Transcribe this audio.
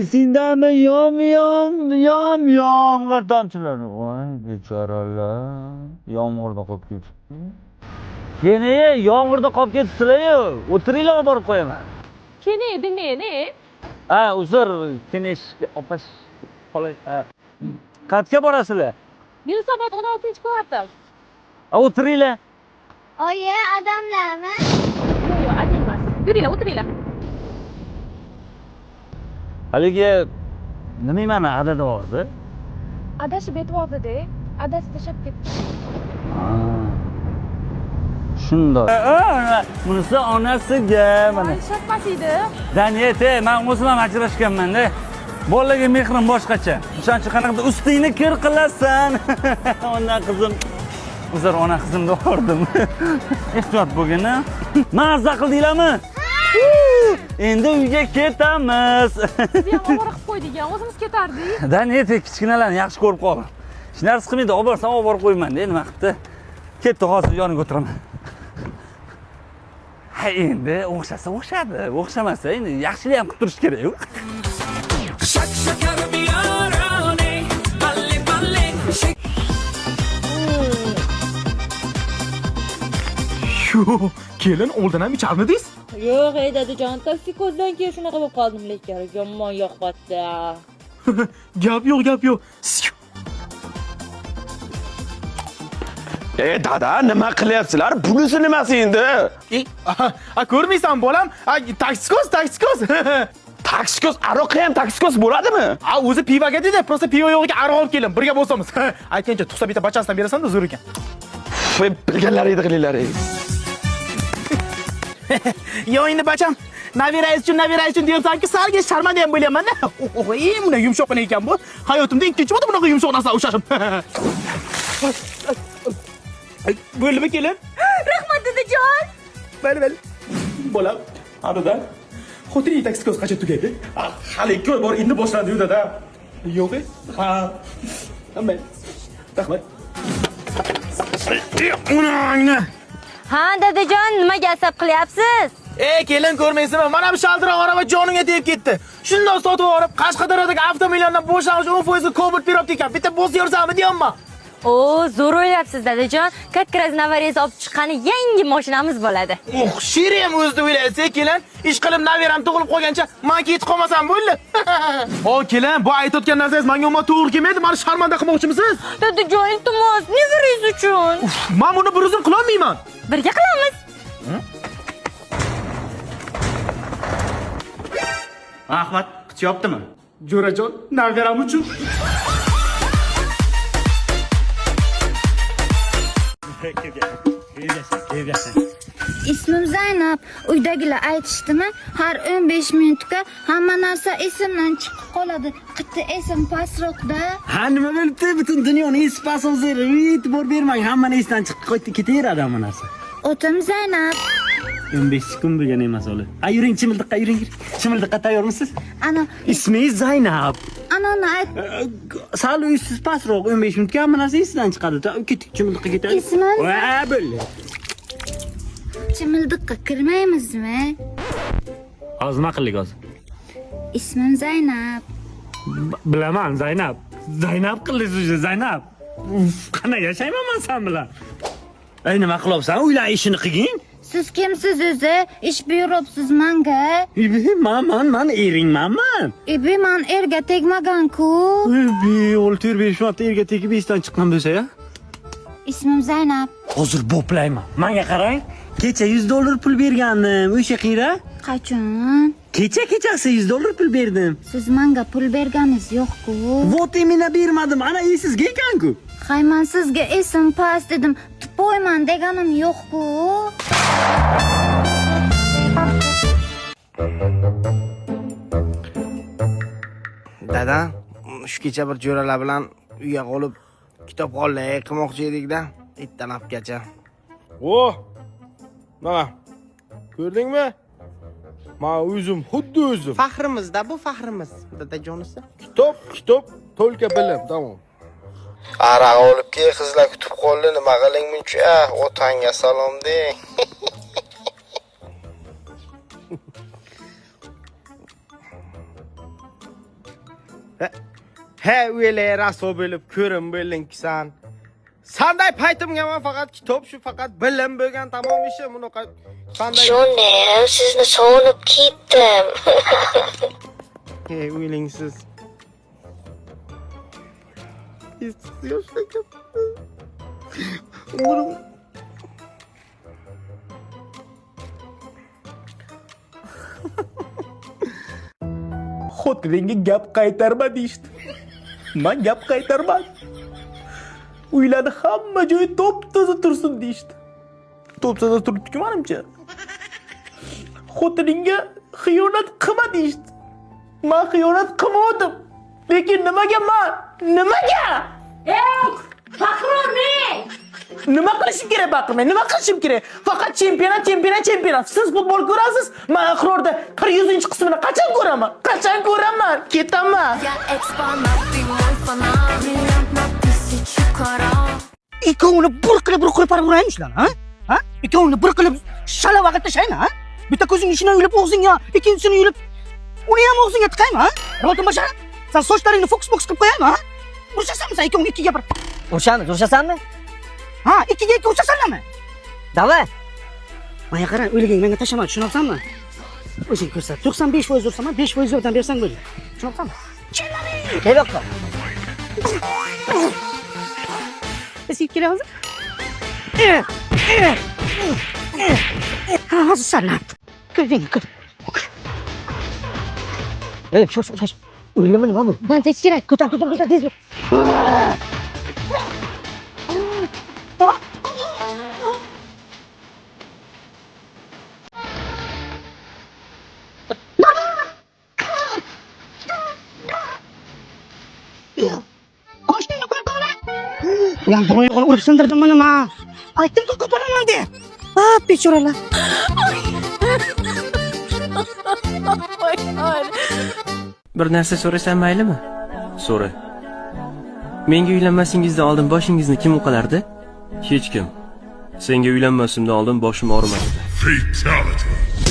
Sindami yomg'ir tomchilari. Voy, bechoralar. Yomg'irda qolib ketibdi. Keyin yomg'irda qolib ketibsizlar-yu. O'tiringlar, borib qo'yaman. Keyin dinlayni. Uzr, tinish opash qolay. Qayerga borasizlar? Yunusobod 16-kvartal. O'tiringlar. Oyi, odamlarmi? Yo'q, adam emas. Yuringlar, o'tiringlar. Haligi nima meni adadvordi? Adashib aytvordi-da. Adasi tashlab ketdi. Shundoq. Bunisi onasiga mana. Shatmas edi. Daniyete, men o'zim ham ajrashganman-da. Bolalarga mehrim boshqacha. O'shaning uchun qanaqadir ustingni kir qilasan. Ondan qizim. Uzr, ona qizimni o'rdim. Ehtiyot bo'lgin-a. Mazza qildinglarmi? Endi uyga ketamiz. Sizni ham ovora qilib qo'ydik-a, o'zimiz ketardik. Daniyete, kichkinalarni yaxshi ko'rib qol. Hech narsa qilmaydi, olib borsam olib borib qo'yman-da, nima qilibdi? Ketdi, hozir yoniga o'tiraman. Ha, endi o'xshasa o'xshadi, o'xshamasa endi yaxshilik ham qilib turish kerak-ku. Shak shakar biyorane balle balle Yo, kelin oldin ham icharmidingiz? Yo'q, dadajon, toksikozdan keyin shunaqa bo'lib qoldim, lekin yomon yoqbatdi. Gap yo'q. Dada, nima qilyapsizlar? Bunisi nimasi endi? Ko'rmaysan bolam? Taksikoz. Taksikoz, aroqqa ham taksikoz bo'ladimi? O'zi pivoga dedi, просто pivo yo'g'iga aroq olib kelin, birga bo'lsamiz. Aytgancha tuqsa bitta bachasidan berasan-da zo'r ekan. Bilganlaringizni qilinglar. Yo, endi bacham, navirangiz uchun deyapsan-ki, salga sharmanda ham bo'lyapman-da. Buni yumshoqqina ekan bu. Hayotimda ikkinchi marta bunaqa yumshoq narsa ushlashim. Bo'ldimi kelin? Rahmat dadajon. Mayli. Bolam, aradan xotining taksikoz qachon tugaydi? Hali ko'r bor, endi boshlandi-yu dada. Yo'q-e? Ha. Rahmat. Ha, dadajon, nimaga asab qilyapsiz? Kelin ko'rmaysizmi? Mana bu shaldiroq arava jonimga tegib ketdi. Shundoq sotib olib, Qashqadaryodagi avtomilliondan bo'shlanish 10% Cobalt beribdi ekan. Bitta bosib yursam deyapman. Zo'r o'ylayapsiz dadajon. Katta navarangizga olib chiqqani yangi mashinamiz bo'ladi. Shirin o'zida o'ylaysiz, kelin. Ish qilib naveram tug'ilib qolgancha men ketib qolmasam bo'ldi. Kelin, bu aytayotgan narsangiz menga umuman to'g'ri kelmaydi. Meni sharmanda qilmoqchimisiz? Dadajon, iltimos, nevarangiz uchun. Men buni bir o'zim qila olmayman. Birga qilamiz. Ahmad, qityaptimi? Jo'rajon, naveram uchun. Ismim Zaynab. Uydagilar aytishdimi? Har 15 minutga hamma narsa esimdan chiqib qoladi. Qitta esim pastroqda. Ha, nima bo'libdi? Butun dunyoni esi past o'zi e'tibor bermang, hammani esdan chiqib ketaveradi hamma narsa. Otim Zaynab. 15 sekund bo'lgan emas hali. Yuring, chimildiqqa yuring. Chimildiqqa tayyormisiz? Ana, Ismingiz Zaynab. anani ayt. Sal uysiz pastroq 15 minutga hamma narsa esidan chiqadi. Keting, chimildiqqa ketaylik. Ismim bo'ldi. Chimildiqqa kirmaymizmi? Hozir nima qildik hozir? Ismim Zaynab. Bilaman, Zaynab. Zaynab qildingiz, Zaynab. Qanday yashayman men sen bilan? Nima qilyapsan? Uylar ishini qilgin. Siz kimsiz o'zi? Ish buyuribsiz menga. Man eringmanman. Men erga tegmagan-ku. O'ltir berishmabdi, erga tegib esdan chiqqan bo'lsa-ya. Ismim Zaynab. Hozir boplayman. Menga qarang. Kecha $100 pul bergandim. O'sha qira? Qachon? Kechasi $100 pul berdim. Siz menga pul berganingiz yo'q-ku. Vot emina bermadim. Ana esizga ekan-ku. Men sizga esim past dedim. Tupoyman deganim yo'q-ku. Dada, shu kecha bir jo'ralar bilan uyga qolib kitobxonlik qilmoqchi edik-da, ertalabgacha. Mana. Ko'rdingmi? Men o'zim xuddi o'zim. Faxrimiz-da, bu faxrimiz, dadajonisi. Kitob, to'lka bilim, tamom. Araq olib kel, qizlar kutib qoldi, nima qiling muncha? Otangga salom deng. He öyle raso bo'lib ko'rim bo'linkisan. Sanday paytimga men faqat kitob shu faqat bilim bo'lgan tamom ishim bunaqa sanday. Jo'nam, sizni sog'inib ketdim. Hey, o'ylingsiz. Umurim Xotiningga gap qaytarma deyishdi. Men gap qaytarmadim. Uylarni hamma joyi top-toza tursin deyishdi. Top-toza turibdi-ku menimcha. Xotiningga xiyonat qilma deyishdi. Men xiyonat qilmadim. Lekin nimaga men? Nimaga? Faqror ne? Nima qilishim kerak baqirmay? Nima qilishim kerak? Faqat chempionat. Siz futbol ko'rasiz, men Aqro'da 100-qismini qachon ko'raman? Ketaman. ikkovini bir qilib paraveraymiz-lan, ha? Ha? Ikkovini bir qilib shala vaqt tashlaymi, ha? Bitta ko'zing ishini yulib og'zingga, ikkinchisini yulib uni ham og'zingga tiqaymi, ha? Ro'tim bashara. Sen sochlaringni fokus qilib qo'yaymi, ha? Urishasanmi sen ikkovini ikkiga bir? Urushasanmi? Ha, ikkiga ikki urishasanmi? Davay. Mana qara, o'liging menga tashlama, tushunabsanmi? O'zing ko'rsat. 95% ursaman, 5% yordam bersang bo'ladi. Tushunabsanmi? Kel yoqqa. Esib kelyapsiz? Ha, hozir sarlan. Ko'zingni ko'r. Shosh. O'ylama nima bu? Ben tez kerak. Ko'tar, tez. Yang do'yog'ini urib sindirdim mana men. Aytdim-ku ko'taraman deb. Ah, bechoralar. Bir narsa so'rasam maylimi? So'ra. Menga uylanmasingizdan oldin boshingizni kim uqalardi? Hech kim. Senga uylanmasimdan oldin boshim og'rimasdi. Fatality.